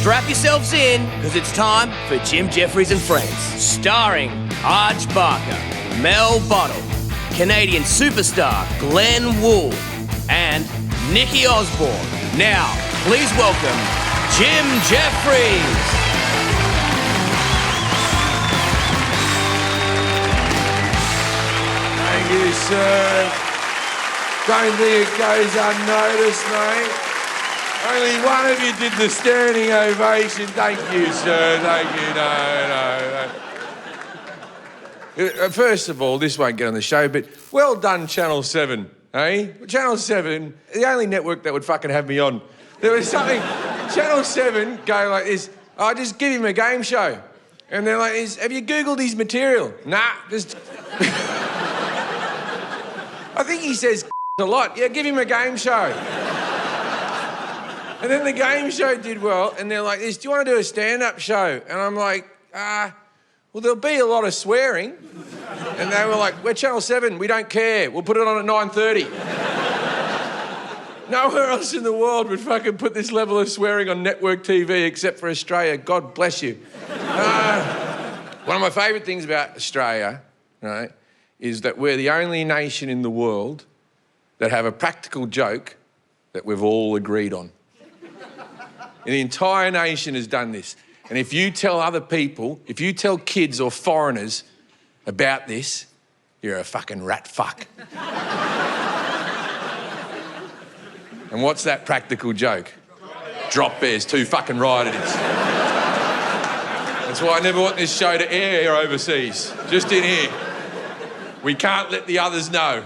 Strap yourselves in, because it's time for Jim Jefferies and Friends. Starring Arj Barker, Mel Bottle, Canadian superstar Glenn Wool, and Nikki Osborne. Now, please welcome Jim Jefferies. Thank you, sir. Don't think it goes unnoticed, mate. Only one of you did the standing ovation. Thank you, sir. Thank you. No. First of all, this won't get on the show, but well done, Channel 7, eh? Channel 7, the only network that would fucking have me on. There was something, Channel 7 go like this, "Oh, just give him a game show." And they're like, "Have you Googled his material?" "Nah, just..." I think he says a lot. "Yeah, give him a game show." And then the game show did well, and they're like this, "Do you want to do a stand-up show?" And I'm like, well, there'll be a lot of swearing. And they were like, "We're Channel 7, we don't care. We'll put it on at 9:30. Nowhere else in the world would fucking put this level of swearing on network TV except for Australia. God bless you. One of my favourite things about Australia, right, is that we're the only nation in the world that have a practical joke that we've all agreed on. And the entire nation has done this. And if you tell other people, if you tell kids or foreigners about this, you're a fucking rat fuck. And what's that practical joke? Drop bears, too fucking right it is. That's why I never want this show to air overseas. Just in here. We can't let the others know.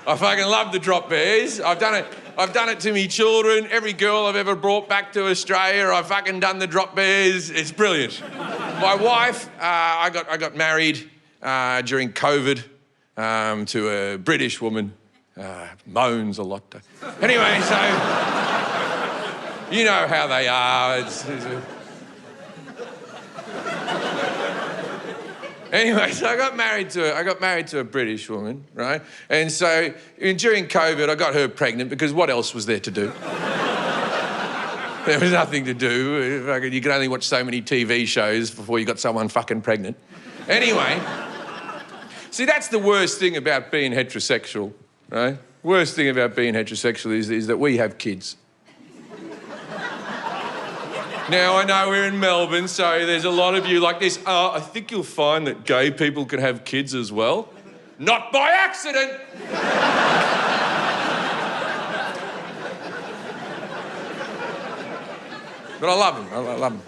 I fucking love the drop bears. I've done it to me children. Every girl I've ever brought back to Australia, I've fucking done the drop bears. It's brilliant. My wife, I got married during COVID to a British woman. Moans a lot. Anyway, so you know how they are. Anyway, so I got married to a British woman, right? And so during COVID, I got her pregnant because what else was there to do? There was nothing to do. You could only watch so many TV shows before you got someone fucking pregnant. Anyway, see, that's the worst thing about being heterosexual, right? Worst thing about being heterosexual is that we have kids. Now, I know we're in Melbourne, so there's a lot of you like this. I think you'll find that gay people can have kids as well. Not by accident! But I love them. I love them.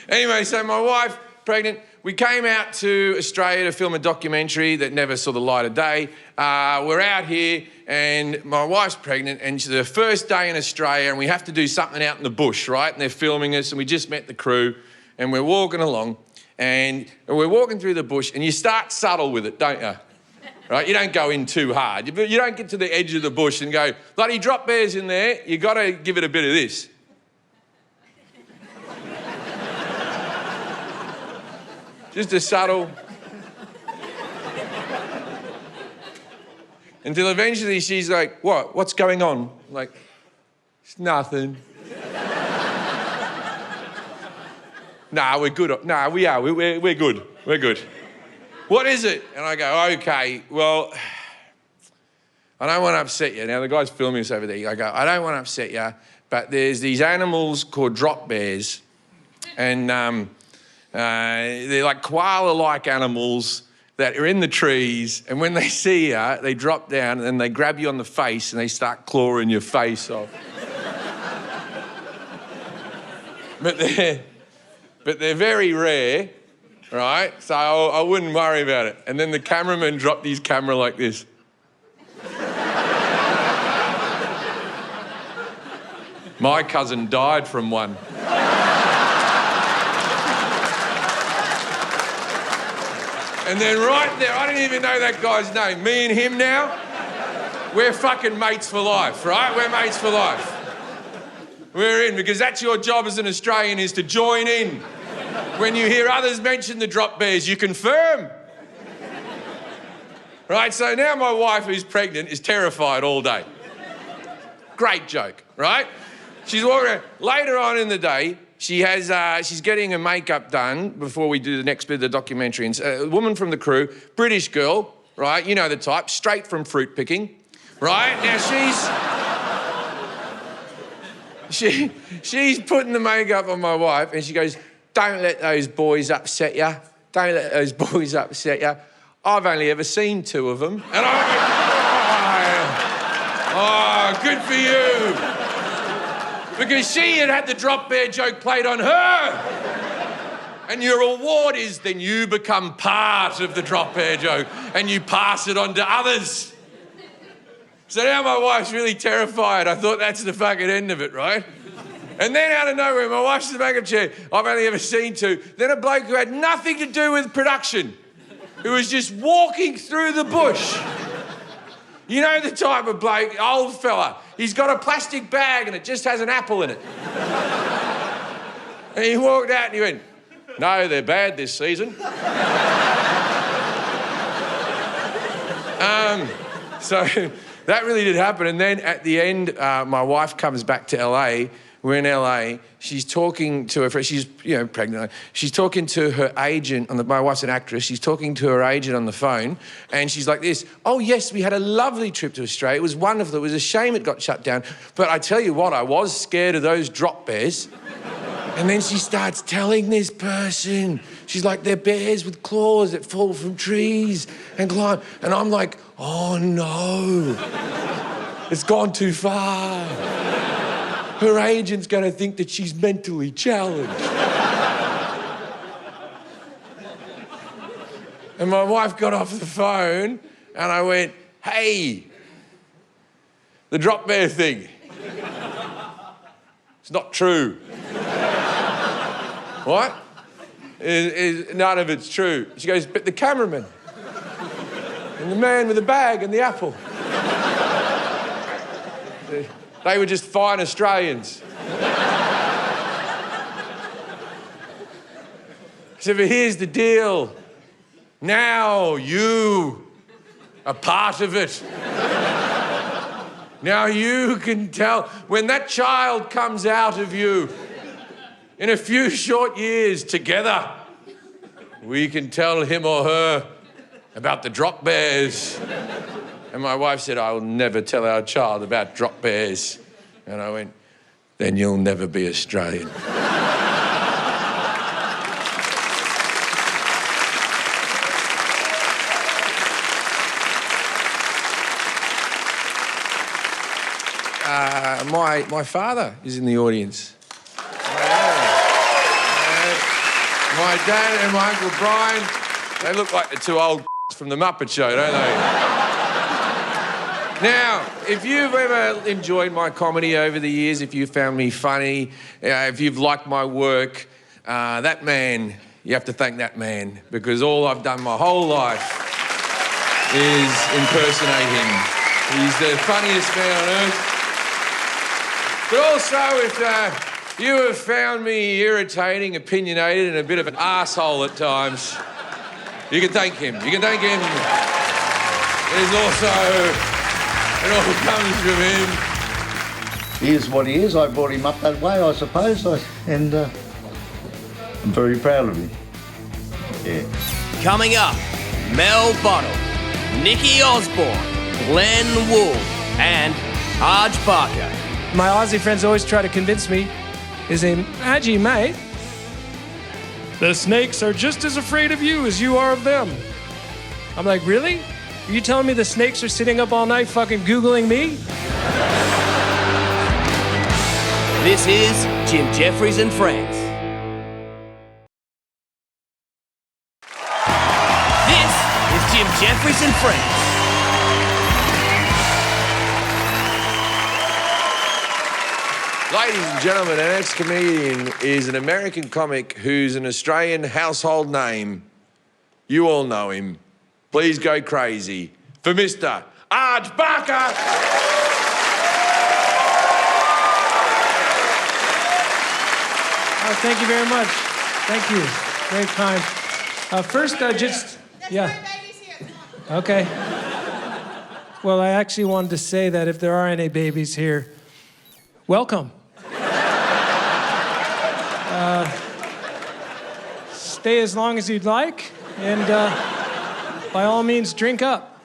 Anyway, so my wife, pregnant, we came out to Australia to film a documentary that never saw the light of day. We're out here and my wife's pregnant and it's the first day in Australia and we have to do something out in the bush, right? And they're filming us and we just met the crew and we're walking along and we're walking through the bush and you start subtle with it, don't you? Right? You don't go in too hard. You don't get to the edge of the bush and go, bloody drop bears in there. You got to give it a bit of this. Just a subtle... Until eventually she's like, what's going on? I'm like, it's nothing. Nah, we're good. Nah, we are. We're good. We're good. What is it? And I go, okay, well, I don't want to upset you. Now, the guy's filming us over there. I go, I don't want to upset you, but there's these animals called drop bears, and they're like koala-like animals that are in the trees, and when they see you, they drop down and they grab you on the face and they start clawing your face off. But they're very rare, right? So I wouldn't worry about it. And then the cameraman dropped his camera like this. My cousin died from one. And then right there, I didn't even know that guy's name. Me and him now, we're fucking mates for life, right? We're mates for life. We're in, because that's your job as an Australian, is to join in. When you hear others mention the drop bears, you confirm. Right, so now my wife, who's pregnant, is terrified all day. Great joke, right? She's walking around. Later on in the day, she's getting her makeup done before we do the next bit of the documentary. And a woman from the crew, British girl, right? You know the type, straight from fruit picking, right? Now she's putting the makeup on my wife, and she goes, "Don't let those boys upset you. Don't let those boys upset you. I've only ever seen 2 of them." And I went, oh, good for you. Because she had the drop bear joke played on her. And your award is then you become part of the drop bear joke and you pass it on to others. So now my wife's really terrified. I thought that's the fucking end of it, right? And then out of nowhere, my wife's in the makeup chair. I've only ever seen 2. Then a bloke who had nothing to do with production, who was just walking through the bush. You know the type of bloke, old fella. He's got a plastic bag and it just has an apple in it. And he walked out and he went, "No, they're bad this season." So that really did happen. And then at the end, my wife comes back to LA. We're in LA. She's talking to her friend. She's, pregnant. She's talking to her agent. My wife's an actress. She's talking to her agent on the phone, and she's like this: "Oh yes, we had a lovely trip to Australia. It was wonderful. It was a shame it got shut down. But I tell you what, I was scared of those drop bears." And then she starts telling this person, she's like, "They're bears with claws that fall from trees and climb." And I'm like, "Oh no, it's gone too far. Her agent's going to think that she's mentally challenged." And my wife got off the phone and I went, "Hey, the drop bear thing, it's not true." "What?" None of it's true." She goes, "But the cameraman and the man with the bag and the apple, they were just fine Australians." So but here's the deal. Now you are part of it. Now you can tell when that child comes out of you in a few short years together, we can tell him or her about the drop bears. And my wife said, "I will never tell our child about drop bears." And I went, "Then you'll never be Australian." My father is in the audience. My dad and my Uncle Brian, they look like the 2 old from the Muppet Show, don't they? Now, if you've ever enjoyed my comedy over the years, if you found me funny, if you've liked my work, that man, you have to thank that man, because all I've done my whole life is impersonate him. He's the funniest man on earth. But also, if you have found me irritating, opinionated, and a bit of an arsehole at times, you can thank him. You can thank him. There's also... it all comes from him. He is what he is. I brought him up that way, I suppose, and I'm very proud of him. Yeah. Coming up, Mel Bottle, Nikki Osborne, Glenn Wool, and Arj Barker. My Aussie friends always try to convince me, is "Aggie, mate, the snakes are just as afraid of you as you are of them." I'm like, "Really? Are you telling me the snakes are sitting up all night fucking Googling me?" This is Jim Jefferies and Friends. This is Jim Jefferies and Friends. Ladies and gentlemen, our next comedian is an American comic who's an Australian household name. You all know him. Please go crazy for Mr. Arj Barker. Oh, thank you very much. Thank you. Very kind. First, just... Yeah. Okay. Well, I actually wanted to say that if there are any babies here, welcome. Stay as long as you'd like, and by all means, drink up.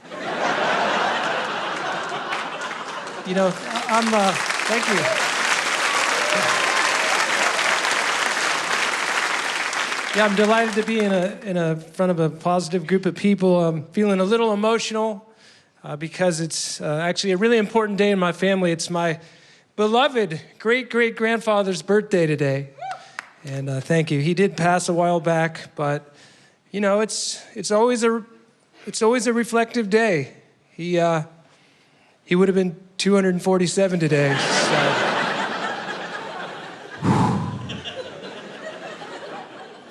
You know, thank you. Yeah, I'm delighted to be in front of a positive group of people. I'm feeling a little emotional because it's actually a really important day in my family. It's my beloved great-great-grandfather's birthday today. And thank you. He did pass a while back, but you know, it's always a reflective day. He would have been 247 today. So.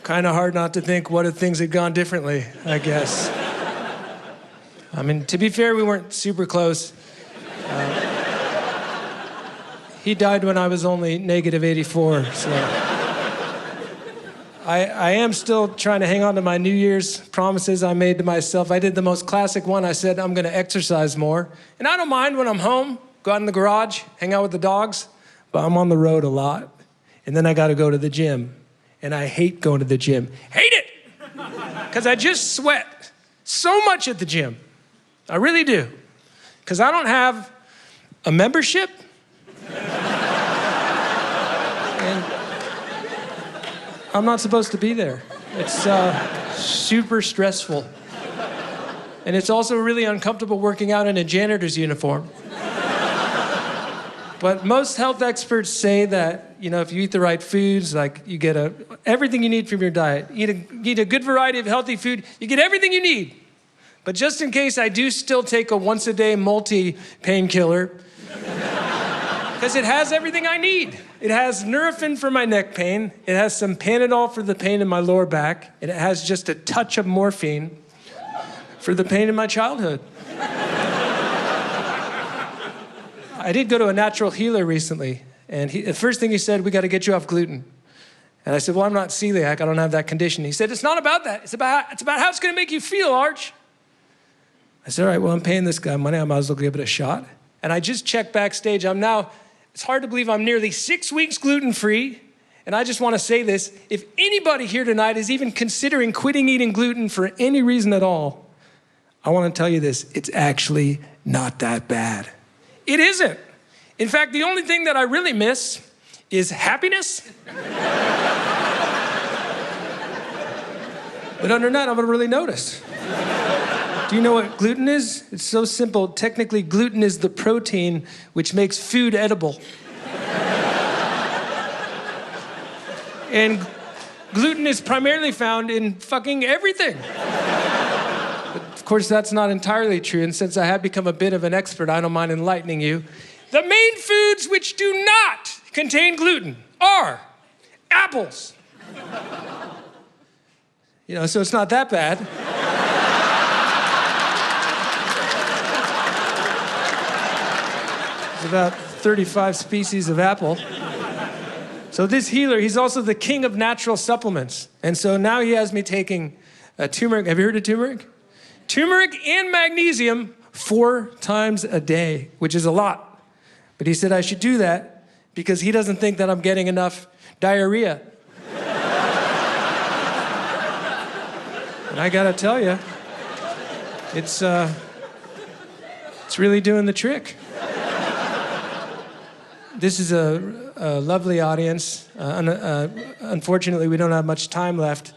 Kind of hard not to think, what if things had gone differently, I guess. I mean, to be fair, we weren't super close. He died when I was only -84, so. I am still trying to hang on to my New Year's promises I made to myself. I did the most classic one. I said, I'm going to exercise more. And I don't mind when I'm home, go out in the garage, hang out with the dogs, but I'm on the road a lot. And then I got to go to the gym. And I hate going to the gym. Hate it! Because I just sweat so much at the gym. I really do. Because I don't have a membership. And I'm not supposed to be there. It's super stressful. And it's also really uncomfortable working out in a janitor's uniform. But most health experts say that, you know, if you eat the right foods, like you get everything you need from your diet, eat a good variety of healthy food, you get everything you need. But just in case, I do still take a once-a-day multi-painkiller because it has everything I need. It has Nurofen for my neck pain, it has some Panadol for the pain in my lower back, and it has just a touch of morphine for the pain in my childhood. I did go to a natural healer recently, and the first thing he said, we got to get you off gluten. And I said, well, I'm not celiac, I don't have that condition. He said, it's not about that, it's about how it's going to make you feel, Arch. I said, all right, well, I'm paying this guy money, I might as well give it a shot. And I just checked backstage, it's hard to believe I'm nearly 6 weeks gluten-free, and I just want to say this, if anybody here tonight is even considering quitting eating gluten for any reason at all, I want to tell you this, it's actually not that bad. It isn't. In fact, the only thing that I really miss is happiness. But other than that, I don't really notice. Do you know what gluten is? It's so simple. Technically, gluten is the protein which makes food edible. And gluten is primarily found in fucking everything. Of course, that's not entirely true, and since I have become a bit of an expert, I don't mind enlightening you. The main foods which do not contain gluten are apples. You know, so it's not that bad. There's about 35 species of apple. So this healer, he's also the king of natural supplements. And so now he has me taking turmeric. Have you heard of turmeric? Turmeric and magnesium 4 times a day, which is a lot. But he said I should do that because he doesn't think that I'm getting enough diarrhea. And I gotta tell you, it's really doing the trick. This is a lovely audience. Unfortunately, we don't have much time left.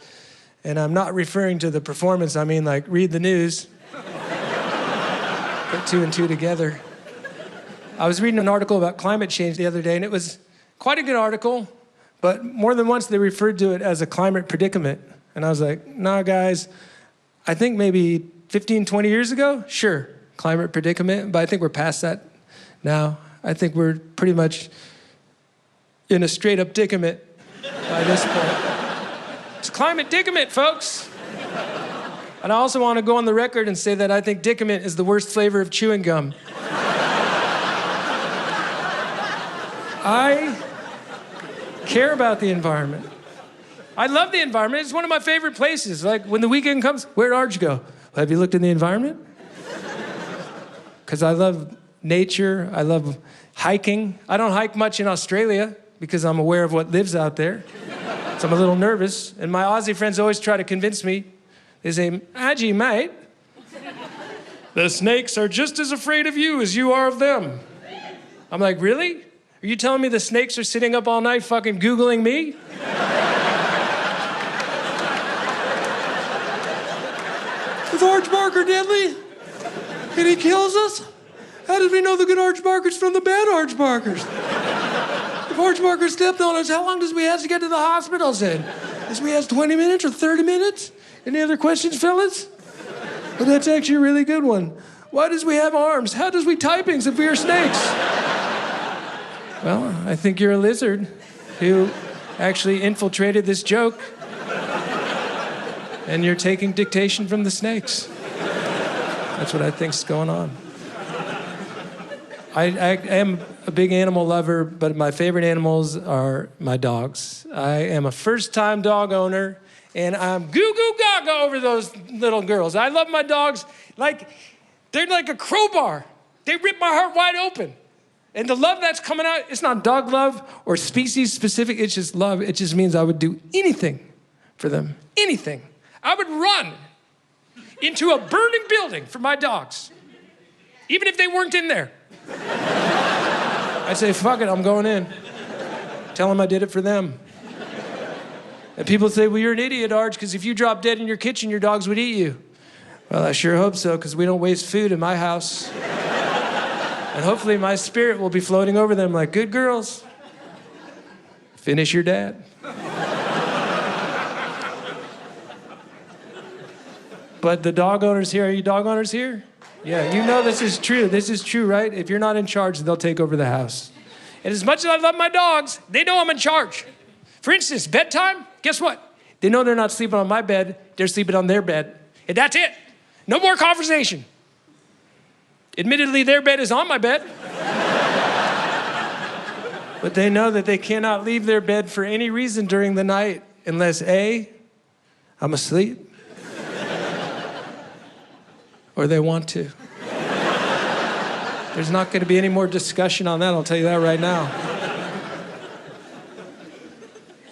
And I'm not referring to the performance, I mean like read the news. Put 2 and 2 together. I was reading an article about climate change the other day, and it was quite a good article, but more than once they referred to it as a climate predicament. And I was like, nah, guys, I think maybe 15, 20 years ago, sure, climate predicament, but I think we're past that now. I think we're pretty much in a straight up dicament by this point. It's climate dicament, folks. And I also want to go on the record and say that I think dicament is the worst flavor of chewing gum. I care about the environment. I love the environment. It's one of my favorite places. Like when the weekend comes, where'd Arj go? Well, have you looked in the environment? because I love nature. I love hiking. I don't hike much in Australia because I'm aware of what lives out there. So I'm a little nervous. And my Aussie friends always try to convince me. They say, Aggie, mate, the snakes are just as afraid of you as you are of them. I'm like, really? Are you telling me the snakes are sitting up all night fucking Googling me? Is Archbarker deadly? And he kills us? How did we know the good Archbarkers from the bad Archbarkers? If Archbarker stepped on us, how long does we have to get to the hospital then? Does we have 20 minutes or 30 minutes? Any other questions, fellas? Well, that's actually a really good one. Why does we have arms? How does we typings if we are snakes? Well, I think you're a lizard who actually infiltrated this joke. And you're taking dictation from the snakes. That's what I think's going on. I am a big animal lover, but my favorite animals are my dogs. I am a first-time dog owner, and I'm goo-goo gaga over those little girls. I love my dogs like they're like a crowbar. They rip my heart wide open. And the love that's coming out, it's not dog love or species specific, it's just love. It just means I would do anything for them, anything. I would run into a burning building for my dogs, even if they weren't in there. I'd say, fuck it, I'm going in. Tell them I did it for them. And people say, well, you're an idiot, Arch, because if you drop dead in your kitchen, your dogs would eat you. Well, I sure hope so, because we don't waste food in my house. And hopefully my spirit will be floating over them like, good girls. Finish your dad. But the dog owners here, are you dog owners here? Yeah, you know this is true. This is true, right? If you're not in charge, they'll take over the house. And as much as I love my dogs, they know I'm in charge. For instance, bedtime, guess what? They know they're not sleeping on my bed, they're sleeping on their bed. And that's it. No more conversation. Admittedly, their bed is on my bed. But they know that they cannot leave their bed for any reason during the night unless A, I'm asleep, or they want to. There's not going to be any more discussion on that, I'll tell you that right now.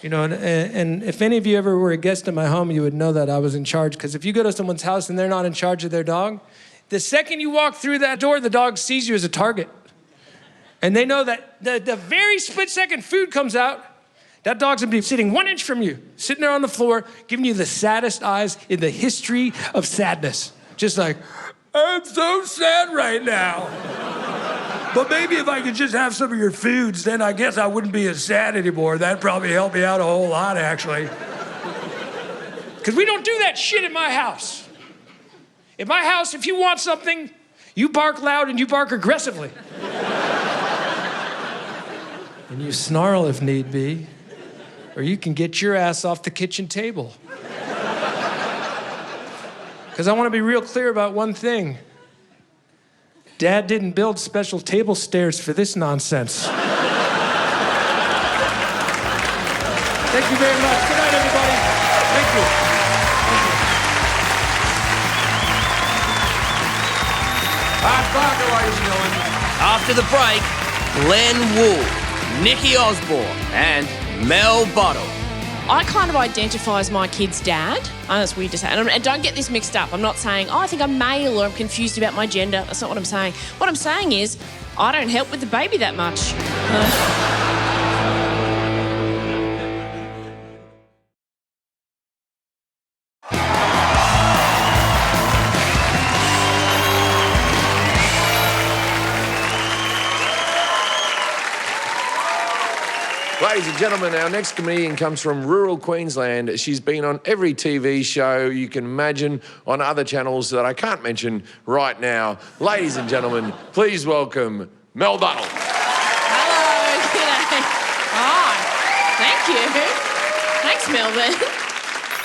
You know, and if any of you ever were a guest in my home, you would know that I was in charge. Because if you go to someone's house and they're not in charge of their dog, the second you walk through that door, the dog sees you as a target. And they know that the very split second food comes out, that dog's gonna be sitting 1 inch from you, sitting there on the floor, giving you the saddest eyes in the history of sadness. Just like, I'm so sad right now. But maybe if I could just have some of your foods, then I guess I wouldn't be as sad anymore. That'd probably help me out a whole lot, actually. Because we don't do that shit in my house. In my house, if you want something, you bark loud and you bark aggressively. And you snarl if need be, or you can get your ass off the kitchen table. Because I want to be real clear about one thing. Dad didn't build special table stairs for this nonsense. Thank you very much. Good night, everybody. Thank you. Ladies and gentlemen. After the break, Glenn Wool, Nikki Osborne, and Mel Bottle. I kind of identify as my kid's dad. I know that's weird to say. And don't get this mixed up. I'm not saying, I think I'm male or I'm confused about my gender. That's not what I'm saying. What I'm saying is, I don't help with the baby that much. Ladies and gentlemen, our next comedian comes from rural Queensland. She's been on every TV show you can imagine on other channels that I can't mention right now. Ladies and gentlemen, please welcome Mel Bottle. Hello, g'day. Oh, thank you. Thanks, Melbourne.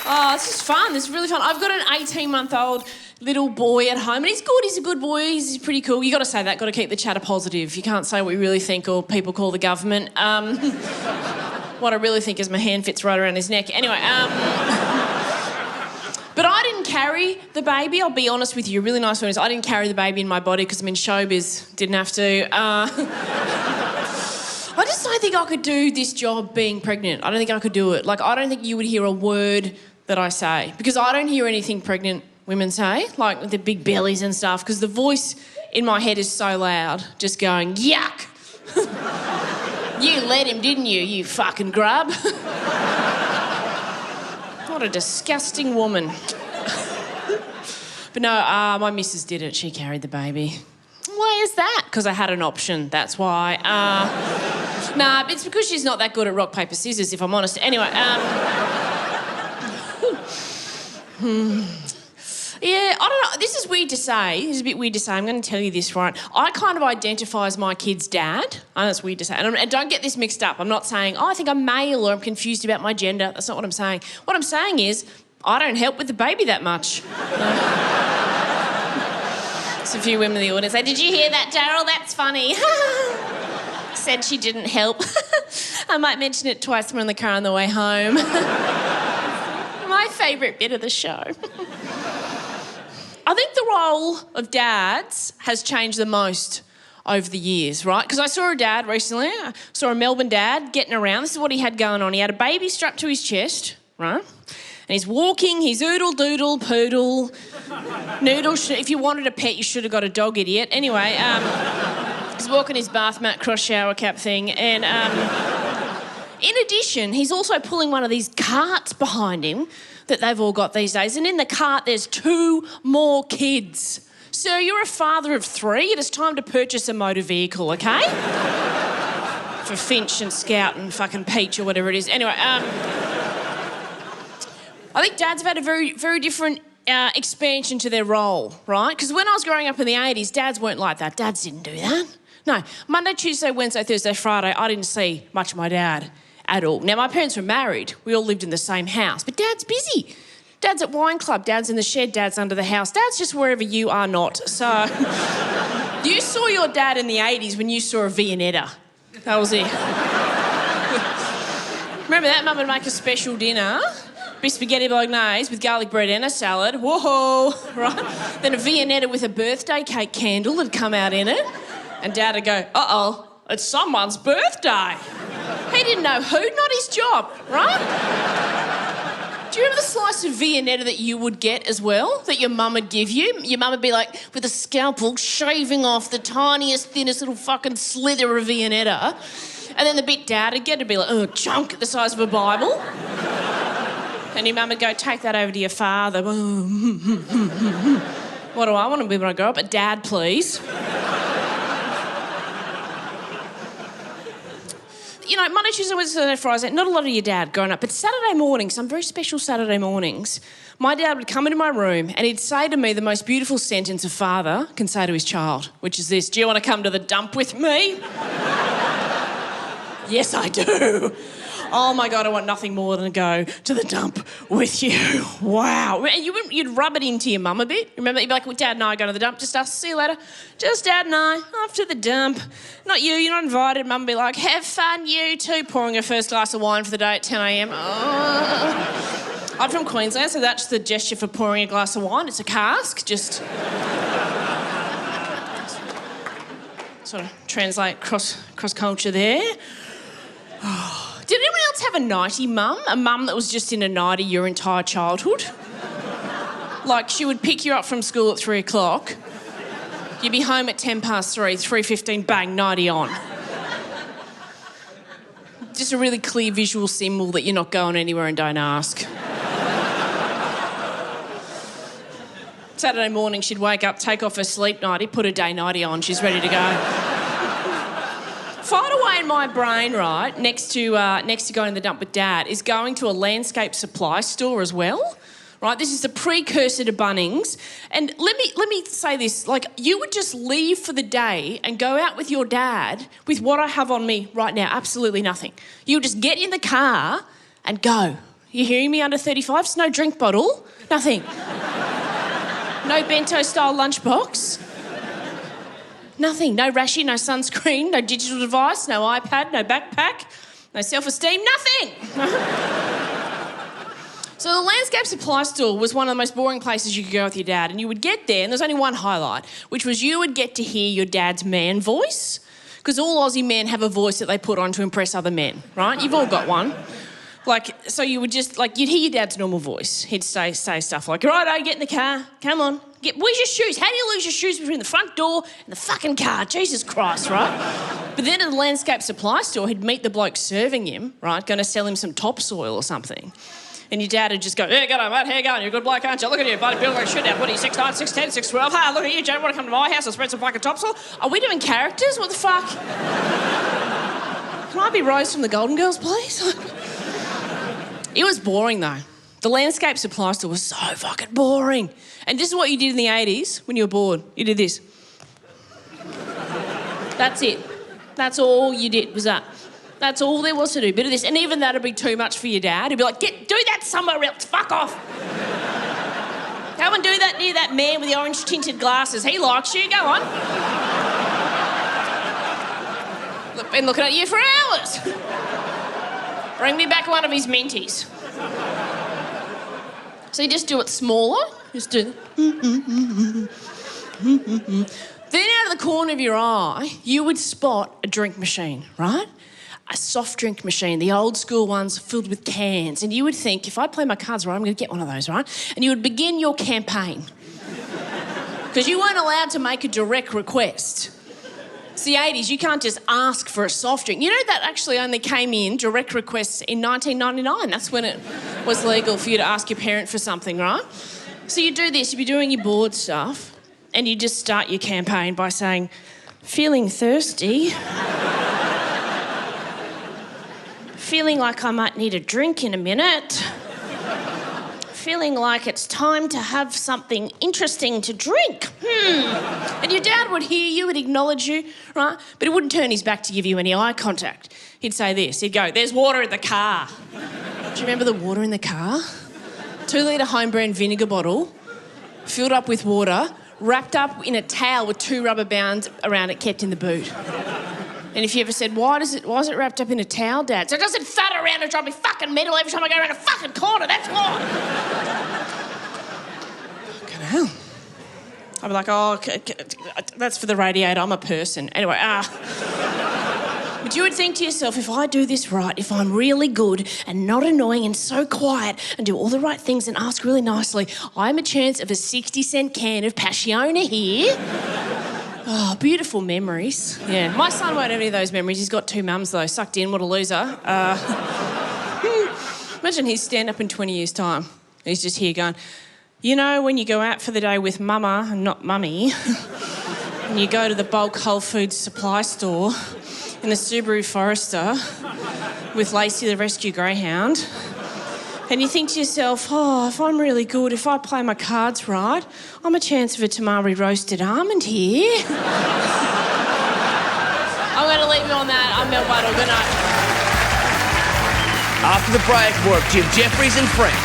Oh, this is fun. This is really fun. I've got an 18-month-old little boy at home, and he's good. He's a good boy. He's pretty cool. You got to say that. Got to keep the chatter positive. You can't say what you really think, or people call the government. What I really think is my hand fits right around his neck. Anyway, but I didn't carry the baby. I'll be honest with you, really nice one is I didn't carry the baby in my body because I'm in showbiz. Didn't have to. I just don't think I could do this job being pregnant. I don't think I could do it. Like, I don't think you would hear a word that I say because I don't hear anything pregnant women say, like with the big bellies and stuff, because the voice in my head is so loud, just going, yuck. You let him, didn't you, you fucking grub? What a disgusting woman. But no, my missus did it. She carried the baby. Why is that? Because I had an option, that's why. Nah, it's because she's not that good at rock, paper, scissors, if I'm honest. Anyway, yeah, I don't know. This is weird to say. This is a bit weird to say. I'm going to tell you this, right? I kind of identify as my kid's dad. I know it's weird to say. And don't get this mixed up. I'm not saying, I think I'm male or I'm confused about my gender. That's not what I'm saying. What I'm saying is I don't help with the baby that much. There's a few women in the audience say, did you hear that, Daryl? That's funny. Said she didn't help. I might mention it twice more in the car on the way home. My favourite bit of the show. I think the role of dads has changed the most over the years, right? Because I saw a dad recently. I saw a Melbourne dad getting around. This is what he had going on. He had a baby strapped to his chest, right? And he's walking, he's oodle, doodle, poodle, noodle. If you wanted a pet, you should have got a dog, idiot. Anyway, he's walking his bath mat, cross shower cap thing. And in addition, he's also pulling one of these carts behind him that they've all got these days. And in the cart, there's 2 more kids. Sir, you're a father of 3. It is time to purchase a motor vehicle, okay? For Finch and Scout and fucking Peach or whatever it is. Anyway, I think dads have had a very, very different expansion to their role, right? Because when I was growing up in the 80s, dads weren't like that. Dads didn't do that. No, Monday, Tuesday, Wednesday, Thursday, Friday, I didn't see much of my dad at all. Now, my parents were married. We all lived in the same house. But Dad's busy. Dad's at wine club. Dad's in the shed. Dad's under the house. Dad's just wherever you are not. So you saw your dad in the 80s when you saw a Viennetta. That was it. Remember that? Mum would make a special dinner. Be spaghetti bolognese with garlic bread and a salad. Whoa, right? Then a Viennetta with a birthday cake candle would come out in it. And Dad would go, uh-oh, it's someone's birthday. He didn't know who, not his job, right? Do you remember the slice of Viennetta that you would get as well, that your mum would give you? Your mum would be like, with a scalpel, shaving off the tiniest, thinnest little fucking slither of Viennetta. And then the bit Dad would get would be like, oh, chunk the size of a Bible. And your mum would go, take that over to your father. What do I want to be when I grow up? A dad, please. You know, Monday, Tuesday, Wednesday, Thursday, Friday, not a lot of your dad growing up, but Saturday mornings, some very special Saturday mornings, my dad would come into my room and he'd say to me the most beautiful sentence a father can say to his child, which is this: do you want to come to the dump with me? Yes, I do. Oh my God, I want nothing more than to go to the dump with you. Wow. And you'd rub it into your mum a bit. Remember, you'd be like, well, Dad and I are going to the dump. Just us. See you later. Just Dad and I. Off to the dump. Not you. You're not invited. Mum would be like, have fun, you two. Pouring her first glass of wine for the day at 10 a.m. Oh. I'm from Queensland, so that's the gesture for pouring a glass of wine. It's a cask. Just sort of translate cross culture there. Oh. Did anyone else have a nighty mum? A mum that was just in a nighty your entire childhood? Like, she would pick you up from school at 3 o'clock. You'd be home at 3:10, 3:15, bang, nighty on. Just a really clear visual symbol that you're not going anywhere and don't ask. Saturday morning, she'd wake up, take off her sleep nighty, put her day nighty on, she's ready to go. Far away in my brain, right, next to going to the dump with Dad, is going to a landscape supply store as well. Right, this is the precursor to Bunnings. And let me say this, like, you would just leave for the day and go out with your dad with what I have on me right now, absolutely nothing. You would just get in the car and go. You hearing me, under 35s? No drink bottle, nothing. No bento-style lunchbox. Nothing. No rashy, no sunscreen, no digital device, no iPad, no backpack, no self-esteem, nothing. So the landscape supply store was one of the most boring places you could go with your dad, and you would get there and there's only one highlight, which was you would get to hear your dad's man voice, because all Aussie men have a voice that they put on to impress other men, right? You've all got one. So you would just, you'd hear your dad's normal voice. He'd say stuff like, righto, get in the car, come on. Where's your shoes? How do you lose your shoes between the front door and the fucking car? Jesus Christ, right? But then at the landscape supply store, he'd meet the bloke serving him, right, going to sell him some topsoil or something. And your dad would just go, hey, g'day, mate, how you going? You're a good bloke, aren't you? Look at you, buddy, build like shit now. What are you, 6'9", 6'10", 6'12"? Hey, look at you, Jay, want to come to my house and spread some fucking topsoil? Are we doing characters? What the fuck? Can I be Rose from the Golden Girls, please? It was boring, though. The landscape supply store was so fucking boring. And this is what you did in the 80s when you were bored. You did this. That's it. That's all you did, was that. That's all there was to do, bit of this. And even that'd be too much for your dad. He'd be like, do that somewhere else, fuck off. Come and do that near that man with the orange-tinted glasses. He likes you, go on. Been looking at you for hours. Bring me back one of his Menties. So you just do it smaller. Just do... Then out of the corner of your eye, you would spot a drink machine, right? A soft drink machine, the old school ones filled with cans. And you would think, if I play my cards right, I'm going to get one of those, right? And you would begin your campaign. Because you weren't allowed to make a direct request. It's the 80s, you can't just ask for a soft drink. You know that actually only came in, direct requests, in 1999. That's when it was legal for you to ask your parent for something, right? So you do this, you'd be doing your board stuff, and you just start your campaign by saying, feeling thirsty. Feeling like I might need a drink in a minute. Feeling like it's time to have something interesting to drink. And your dad would hear you, would acknowledge you, right? But he wouldn't turn his back to give you any eye contact. He'd say this, he'd go, there's water in the car. Do you remember the water in the car? 2-litre home brand vinegar bottle, filled up with water, wrapped up in a towel with 2 rubber bands around it, kept in the boot. And if you ever said, why is it wrapped up in a towel, Dad? So it doesn't thud around and drive me fucking mental every time I go around a fucking corner, that's why. Fucking hell. I'd be like, oh, okay, that's for the radiator, I'm a person. Anyway, But you would think to yourself, if I do this right, if I'm really good and not annoying and so quiet and do all the right things and ask really nicely, I am a chance of a 60-cent can of Passiona here. Oh, beautiful memories. Yeah, my son won't have any of those memories. He's got 2 mums, though. Sucked in, what a loser. Imagine he's stand up in 20 years' time. He's just here going, you know, when you go out for the day with mama and not mummy, and you go to the bulk Whole Foods supply store in the Subaru Forester with Lacey the rescue greyhound, and you think to yourself, oh, if I'm really good, if I play my cards right, I'm a chance of a tamari roasted almond here. I'm going to leave you on that. I'm Mel Buddle. Good night. After the break, more of Jim Jefferies and friends,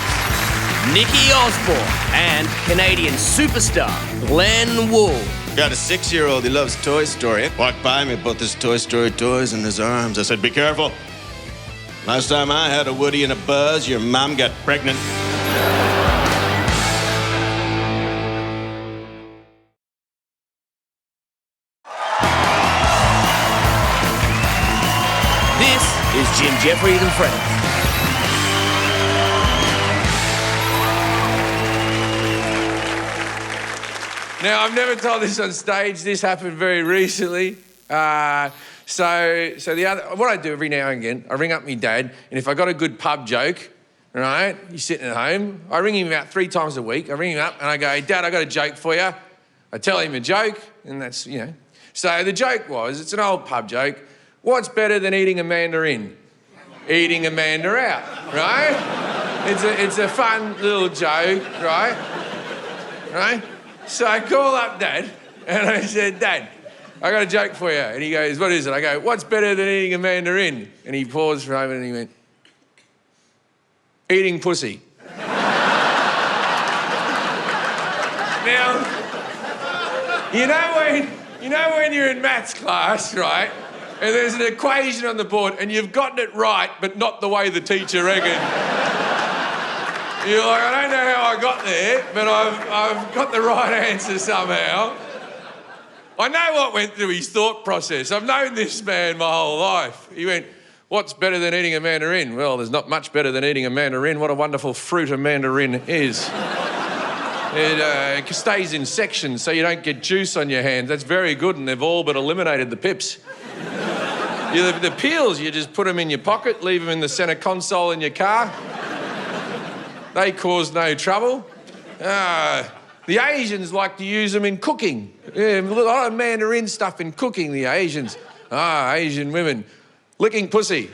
Nikki Osborne and Canadian superstar Glenn Wool. Got a 6-year-old, he loves Toy Story. Walked by me, put this Toy Story toys in his arms. I said, be careful. Last time I had a Woody and a Buzz, your mom got pregnant. This is Jim Jefferies and friends. Now, I've never told this on stage. This happened very recently. So what I do every now and again, I ring up my dad, and if I got a good pub joke, right, he's sitting at home, I ring him about 3 times a week. I ring him up and I go, Dad, I got a joke for you. I tell him a joke, and that's, you know. So the joke was, it's an old pub joke, what's better than eating Amanda in? Eating Amanda out, right? It's a fun little joke, right? Right? So I call up Dad, and I said, Dad, I got a joke for you. And he goes, what is it? I go, what's better than eating Amanda in? And he paused for a moment and he went, eating pussy. Now, you know when you're in maths class, right? And there's an equation on the board and you've gotten it right, but not the way the teacher reckoned. You're like, I don't know how I got there, but I've got the right answer somehow. I know what went through his thought process. I've known this man my whole life. He went, what's better than eating a mandarin? Well, there's not much better than eating a mandarin. What a wonderful fruit a mandarin is. It stays in sections so you don't get juice on your hands. That's very good, and they've all but eliminated the pips. The peels, you just put them in your pocket, leave them in the centre console in your car. They cause no trouble. The Asians like to use them in cooking. Yeah, a lot of mandarin stuff in cooking, the Asians. Asian women. Licking pussy.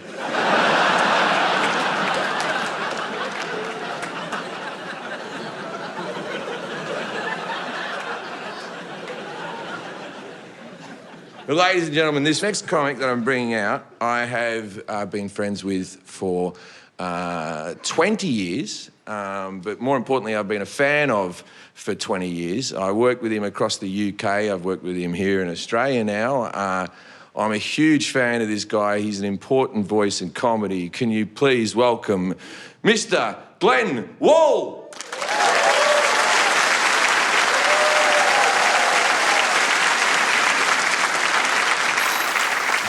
Well, ladies and gentlemen, this next comic that I'm bringing out, I have been friends with for 20 years, but more importantly, I've been a fan of for 20 years. I worked with him across the UK. I've worked with him here in Australia now. I'm a huge fan of this guy. He's an important voice in comedy. Can you please welcome Mr. Glenn Wall?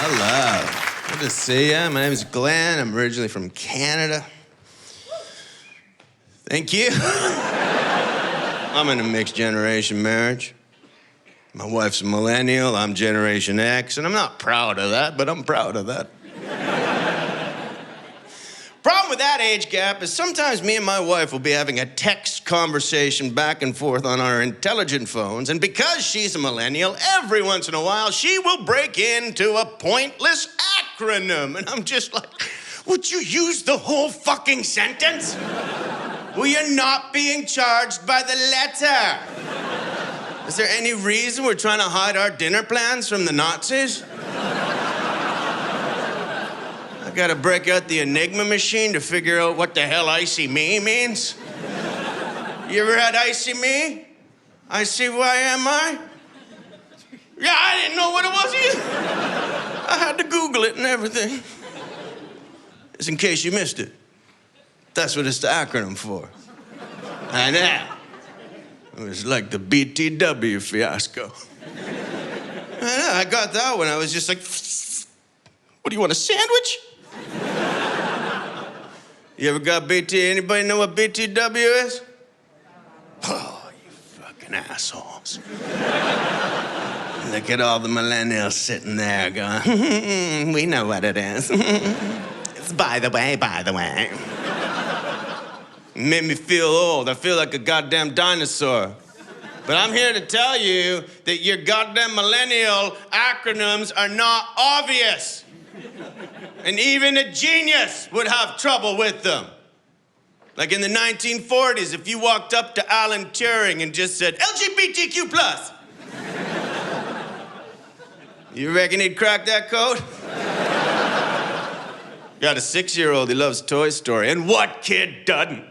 Hello. Good to see you. My name is Glenn. I'm originally from Canada. Thank you. I'm in a mixed generation marriage. My wife's a millennial, I'm Generation X, and I'm not proud of that, but I'm proud of that. Problem with that age gap is sometimes me and my wife will be having a text conversation back and forth on our intelligent phones, and because she's a millennial, every once in a while she will break into a pointless acronym, and I'm just like, would you use the whole fucking sentence? Well, you're not being charged by the letter. Is there any reason we're trying to hide our dinner plans from the Nazis? I gotta break out the Enigma machine to figure out what the hell icy me means. You ever had icy me? I see why am I? Yeah, I didn't know what it was either. I had to Google it and everything. Just in case you missed it. That's what it's the acronym for. I know. It was like the BTW fiasco. I know, I got that one. I was just like, what do you want, a sandwich? You ever got BT? Anybody know what BTW is? Oh, you fucking assholes. Look at all the millennials sitting there going, we know what it is. It's by the way, by the way. It made me feel old. I feel like a goddamn dinosaur. But I'm here to tell you that your goddamn millennial acronyms are not obvious. And even a genius would have trouble with them. Like in the 1940s, if you walked up to Alan Turing and just said, LGBTQ+. You reckon he'd crack that code? Got a 6-year-old, he loves Toy Story. And what kid doesn't?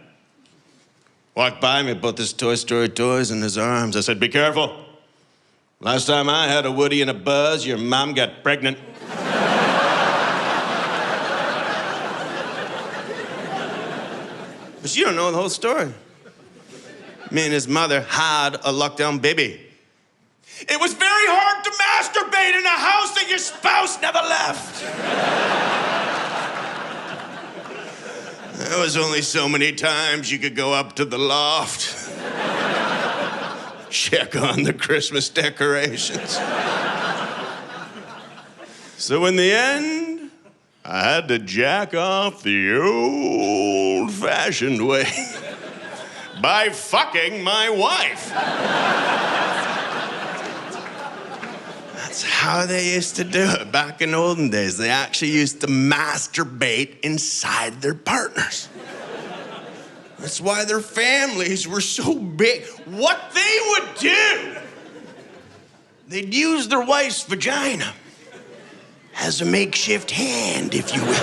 Walked by me, put this Toy Story toys in his arms. I said, be careful. Last time I had a Woody and a Buzz, your mom got pregnant. But you don't know the whole story. Me and his mother had a lockdown baby. It was very hard to masturbate in a house that your spouse never left. There was only so many times you could go up to the loft, check on the Christmas decorations. So in the end, I had to jack off the old-fashioned way by fucking my wife. That's how they used to do it back in olden days. They actually used to masturbate inside their partners. That's why their families were so big. What they would do, they'd use their wife's vagina as a makeshift hand, if you will.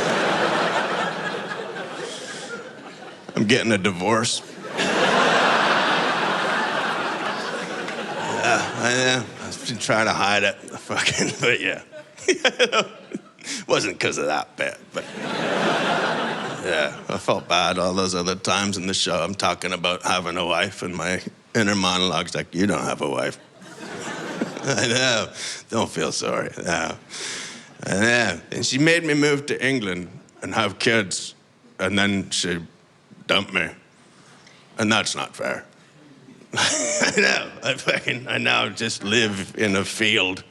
I'm getting a divorce. I've been trying to hide it, but yeah. Wasn't because of that bad, but Yeah, I felt bad all those other times in the show. I'm talking about having a wife, and my inner monologue's like, you don't have a wife. I know. Don't feel sorry. No. I know. And she made me move to England and have kids, and then she dumped me. And that's not fair. I know. I now just live in a field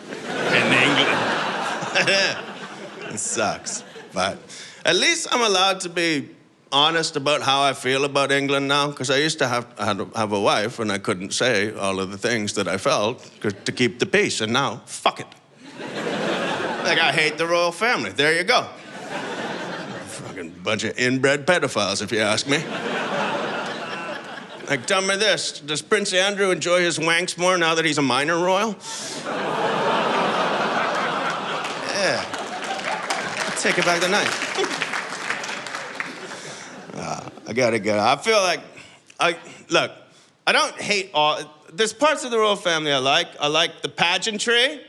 in England. It sucks. But at least I'm allowed to be honest about how I feel about England now, because I used to have a wife and I couldn't say all of the things that I felt to keep the peace, and now, fuck it. Like, I hate the royal family. There you go. Fucking bunch of inbred pedophiles, if you ask me. Like, tell me this, does Prince Andrew enjoy his wanks more now that he's a minor royal? Yeah. Take it back the night. I gotta go. I feel like, look, I don't hate all, there's parts of the royal family I like. I like the pageantry.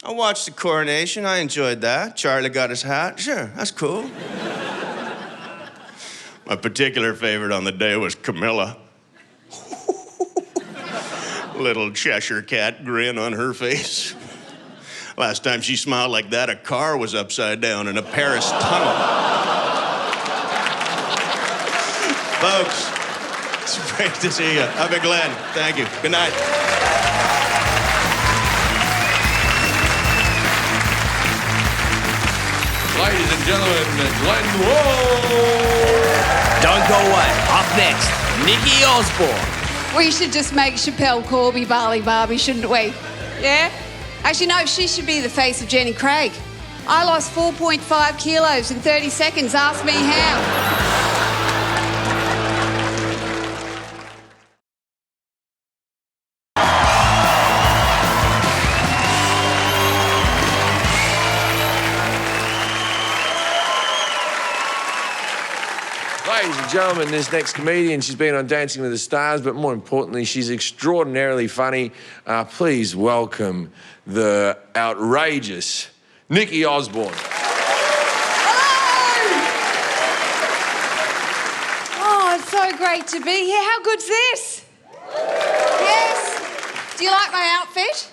I watched the coronation, I enjoyed that. Charlie got his hat, sure, that's cool. My particular favorite on the day was Camilla. Little Cheshire cat grin on her face. Last time she smiled like that, a car was upside down in a Paris tunnel. Folks, it's great to see you. I've been Glenn. Thank you. Good night. Ladies and gentlemen, Glenn Wool. Don't go away. Up next, Nikki Osborne. We should just make Chappelle Corby Barley Barbie, shouldn't we? Yeah? Actually, no, she should be the face of Jenny Craig. I lost 4.5 kilos in 30 seconds. Ask me how. Ladies and gentlemen, this next comedian, she's been on Dancing with the Stars, but more importantly, she's extraordinarily funny. Please welcome the outrageous Nikki Osborne. Hello! Oh, it's so great to be here. How good's this? Yes? Do you like my outfit?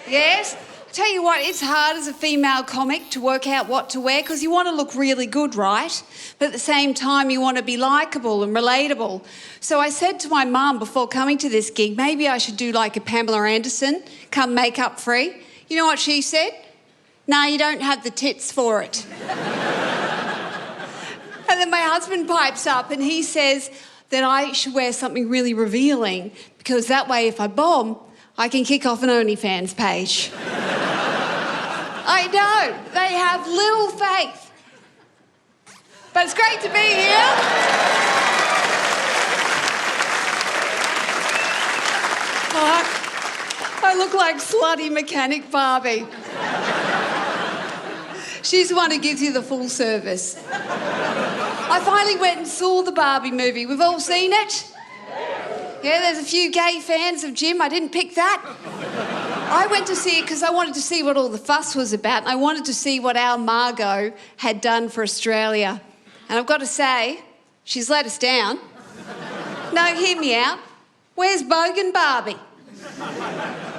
Yes? I tell you what, it's hard as a female comic to work out what to wear because you want to look really good, right? But at the same time, you want to be likeable and relatable. So I said to my mum before coming to this gig, maybe I should do like a Pamela Anderson, come makeup free. You know what she said? No, you don't have the tits for it. And then my husband pipes up and he says that I should wear something really revealing because that way if I bomb, I can kick off an OnlyFans page. I know, they have little faith. But it's great to be here. I look like slutty mechanic Barbie. She's the one who gives you the full service. I finally went and saw the Barbie movie. We've all seen it? Yeah, there's a few gay fans of Jim. I didn't pick that. I went to see it because I wanted to see what all the fuss was about, and I wanted to see what our Margot had done for Australia. And I've got to say, she's let us down. No, hear me out. Where's Bogan Barbie?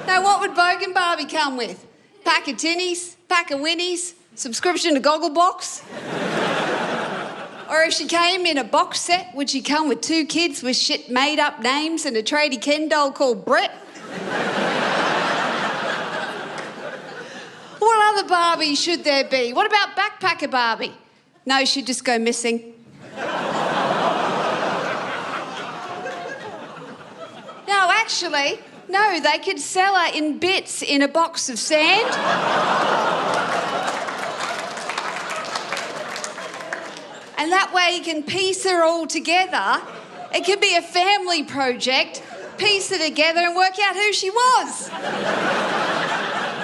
Now, what would Bogan Barbie come with? Pack of tinnies, pack of winnies, subscription to Gogglebox? Or if she came in a box set, would she come with 2 kids with shit made-up names and a tradie Ken doll called Brett? What other Barbie should there be? What about Backpacker Barbie? No, she'd just go missing. No, actually, no, they could sell her in bits in a box of sand. And that way you can piece her all together. It could be a family project, piece her together and work out who she was.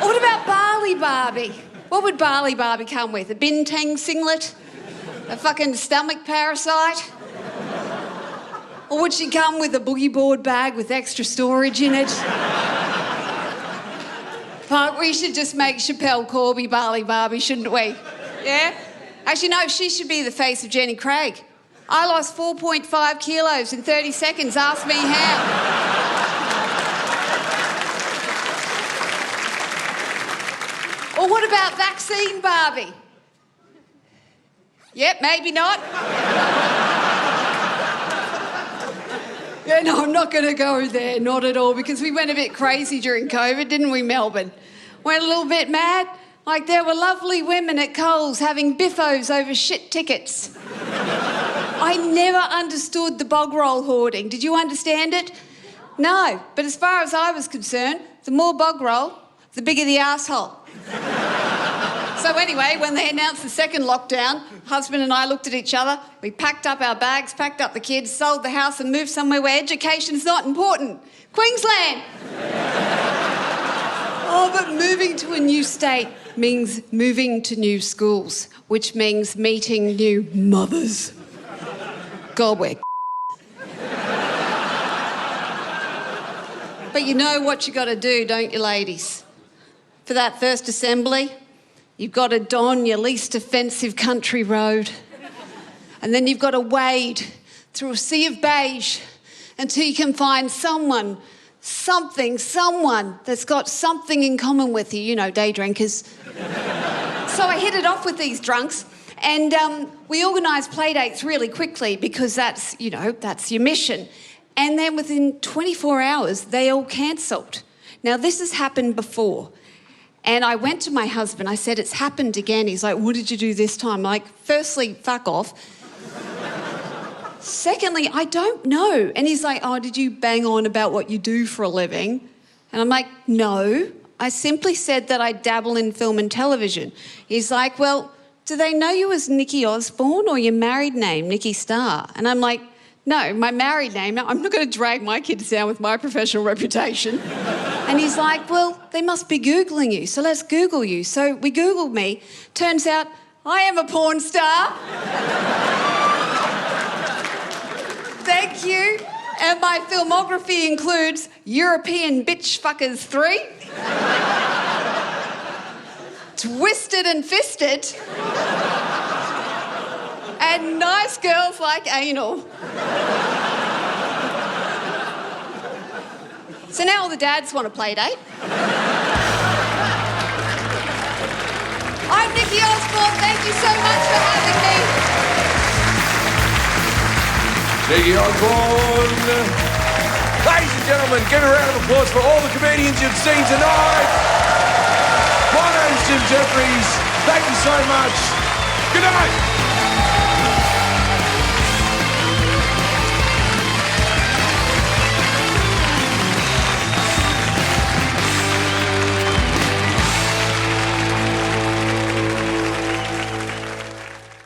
What about Barley Barbie? What would Barley Barbie come with? A bintang singlet? A fucking stomach parasite? Or would she come with a boogie board bag with extra storage in it? But we should just make Chappelle Corby Barley Barbie, shouldn't we? Yeah? Actually, no, she should be the face of Jenny Craig. I lost 4.5 kilos in 30 seconds. Ask me how. Or what about vaccine Barbie? Yep, maybe not. Yeah, no, I'm not going to go there, not at all, because we went a bit crazy during COVID, didn't we, Melbourne? Went a little bit mad. Like there were lovely women at Coles having biffos over shit tickets. I never understood the bog roll hoarding. Did you understand it? No, but as far as I was concerned, the more bog roll, the bigger the asshole. So anyway, when they announced the second lockdown, husband and I looked at each other, we packed up our bags, packed up the kids, sold the house and moved somewhere where education's not important. Queensland! Oh, but moving to a new state means moving to new schools, which means meeting new mothers. God, we're But you know what you got to do, don't you, ladies? For that first assembly, you've got to don your least offensive country road. And then you've got to wade through a sea of beige until you can find someone that's got something in common with you, you know, day drinkers. So I hit it off with these drunks and we organised play dates really quickly because that's your mission. And then within 24 hours, they all cancelled. Now, this has happened before. And I went to my husband, I said, it's happened again. He's like, what did you do this time? I'm like, firstly, fuck off. Secondly, I don't know. And he's like, oh, did you bang on about what you do for a living? And I'm like, no. I simply said that I dabble in film and television. He's like, well, do they know you as Nikki Osborne or your married name, Nikki Starr? And I'm like, no, my married name. No, I'm not going to drag my kids down with my professional reputation. And he's like, well, they must be Googling you, so let's Google you. So we Googled me. Turns out I am a porn star. Thank you. And my filmography includes European Bitch Fuckers 3, Twisted and Fisted, and Nice Girls Like Anal. So now all the dads want a play date. I'm Nikki Osborne. Thank you so much for having me. Nikki Osborne. Ladies and gentlemen, give a round of applause for all the comedians you've seen tonight. My name's Jim Jefferies. Thank you so much. Good night.